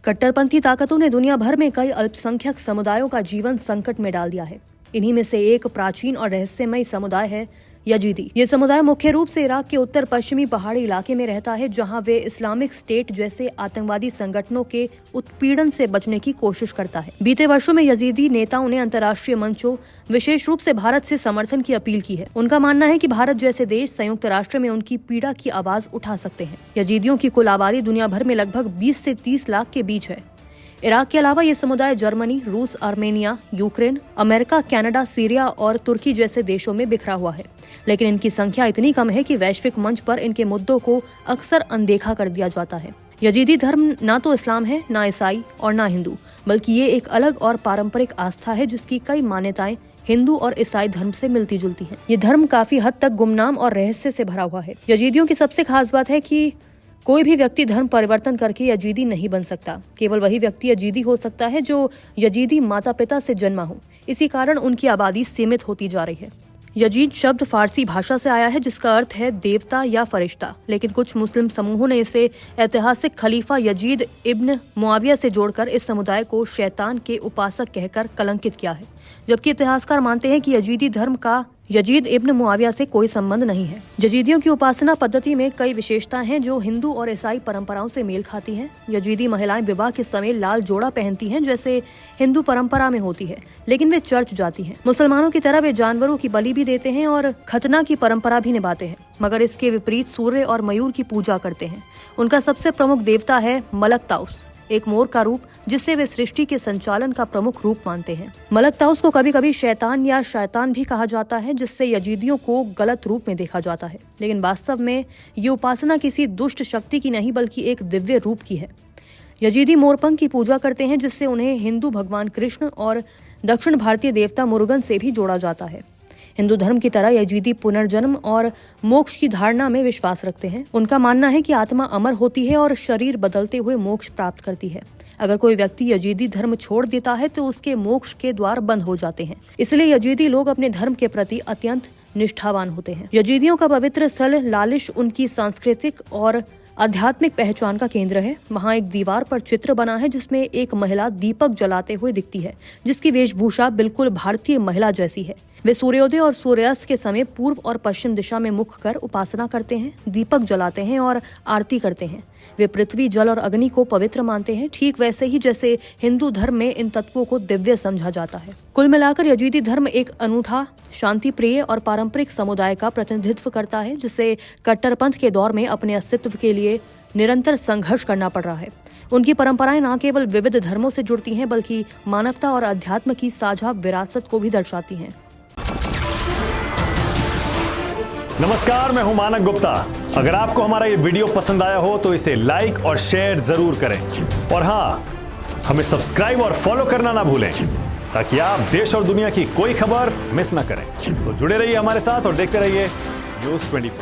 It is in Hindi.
कट्टरपंथी ताकतों ने दुनिया भर में कई अल्पसंख्यक समुदायों का जीवन संकट में डाल दिया है। इन्हीं में से एक प्राचीन और रहस्यमय समुदाय है यजीदी। ये समुदाय मुख्य रूप से इराक के उत्तर पश्चिमी पहाड़ी इलाके में रहता है, जहां वे इस्लामिक स्टेट जैसे आतंकवादी संगठनों के उत्पीड़न से बचने की कोशिश करता है। बीते वर्षों में यजीदी नेताओं ने अंतर्राष्ट्रीय मंचों, विशेष रूप से भारत से समर्थन की अपील की है। उनका मानना है कि भारत जैसे देश संयुक्त राष्ट्र में उनकी पीड़ा की आवाज उठा सकते हैं। यजीदियों की कुल आबादी दुनिया भर में लगभग 20 से 30 लाख के बीच है। इराक के अलावा ये समुदाय जर्मनी, रूस, Armenia, Ukraine, America, Canada, Syria और तुर्की जैसे देशों में बिखरा हुआ है। लेकिन इनकी संख्या इतनी कम है कि वैश्विक मंच पर इनके मुद्दों को अक्सर अनदेखा कर दिया जाता है। यजीदी धर्म ना तो इस्लाम है, ना ईसाई और ना हिंदू, बल्कि ये एक अलग और पारंपरिक आस्था है जिसकी कई मान्यताएं हिंदू और ईसाई धर्म से मिलती जुलती हैं। ये धर्म काफी हद तक गुमनाम और रहस्य से भरा हुआ है। यजीदियों की सबसे खास बात है कि कोई भी व्यक्ति धर्म परिवर्तन करके यजीदी नहीं बन सकता। केवल वही व्यक्ति यजीदी हो सकता है जो यजीदी माता पिता से जन्मा हो। इसी कारण उनकी आबादी सीमित होती जा रही है। यजीद शब्द फारसी भाषा से आया है, जिसका अर्थ है देवता या फरिश्ता, लेकिन कुछ मुस्लिम समूहों ने इसे ऐतिहासिक खलीफा यजीद इब्न मुआविया से जोड़कर इस समुदाय को शैतान के उपासक कहकर कलंकित किया है, जबकि इतिहासकार मानते हैं कि यजीदी धर्म का यजीद इब्न मुआविया से कोई संबंध नहीं है। यजीदियों की उपासना पद्धति में कई विशेषताएं हैं जो हिंदू और ईसाई परंपराओं से मेल खाती हैं। यजीदी महिलाएं विवाह के समय लाल जोड़ा पहनती हैं, जैसे हिंदू परंपरा में होती है, लेकिन वे चर्च जाती हैं। मुसलमानों की तरह वे जानवरों की बलि भी देते हैं और खतना की परंपरा भी निभाते हैं, मगर इसके विपरीत सूर्य और मयूर की पूजा करते हैं। उनका सबसे प्रमुख देवता है मलक ताउस, एक मोर का रूप जिसे वे सृष्टि के संचालन का प्रमुख रूप मानते हैं। मलक ताउस को कभी कभी शैतान या शैतान भी कहा जाता है, जिससे यजीदियों को गलत रूप में देखा जाता है, लेकिन वास्तव में ये उपासना किसी दुष्ट शक्ति की नहीं बल्कि एक दिव्य रूप की है। यजीदी मोरपंख की पूजा करते हैं, जिससे उन्हें हिंदू भगवान कृष्ण और दक्षिण भारतीय देवता मुरुगन से भी जोड़ा जाता है। हिंदू धर्म की तरह यजीदी पुनर्जन्म और मोक्ष की धारणा में विश्वास रखते हैं। उनका मानना है कि आत्मा अमर होती है और शरीर बदलते हुए मोक्ष प्राप्त करती है। अगर कोई व्यक्ति यजीदी धर्म छोड़ देता है तो उसके मोक्ष के द्वार बंद हो जाते हैं। इसलिए यजीदी लोग अपने धर्म के प्रति अत्यंत निष्ठावान होते हैं। यजीदियों का पवित्र स्थल लालिश उनकी सांस्कृतिक और आध्यात्मिक पहचान का केंद्र है। वहाँ एक दीवार पर चित्र बना है जिसमें एक महिला दीपक जलाते हुए दिखती है, जिसकी वेशभूषा बिल्कुल भारतीय महिला जैसी है। वे सूर्योदय और सूर्यास्त के समय पूर्व और पश्चिम दिशा में मुख कर उपासना करते हैं, दीपक जलाते हैं और आरती करते हैं। वे पृथ्वी, जल और अग्नि को पवित्र मानते हैं, ठीक वैसे ही जैसे हिंदू धर्म में इन तत्वों को दिव्य समझा जाता है। कुल मिलाकर यजीदी धर्म एक अनूठा, शांति प्रिय और पारंपरिक समुदाय का प्रतिनिधित्व करता है, जिसे कट्टरपंथ के दौर में अपने अस्तित्व के लिए निरंतर संघर्ष करना पड़ रहा है। उनकी परंपराएं न केवल विविध धर्मों से जुड़ती हैं, बल्कि मानवता और अध्यात्म की साझा विरासत को भी दर्शाती हैं। नमस्कार, मैं हूं मानक गुप्ता। अगर आपको हमारा ये वीडियो पसंद आया हो तो इसे लाइक और शेयर जरूर करें, और हाँ, हमें सब्सक्राइब और फॉलो करना ना भूलें ताकि आप देश और दुनिया की कोई खबर मिस ना करें। तो जुड़े रहिए हमारे साथ और देखते रहिए न्यूज़ 24।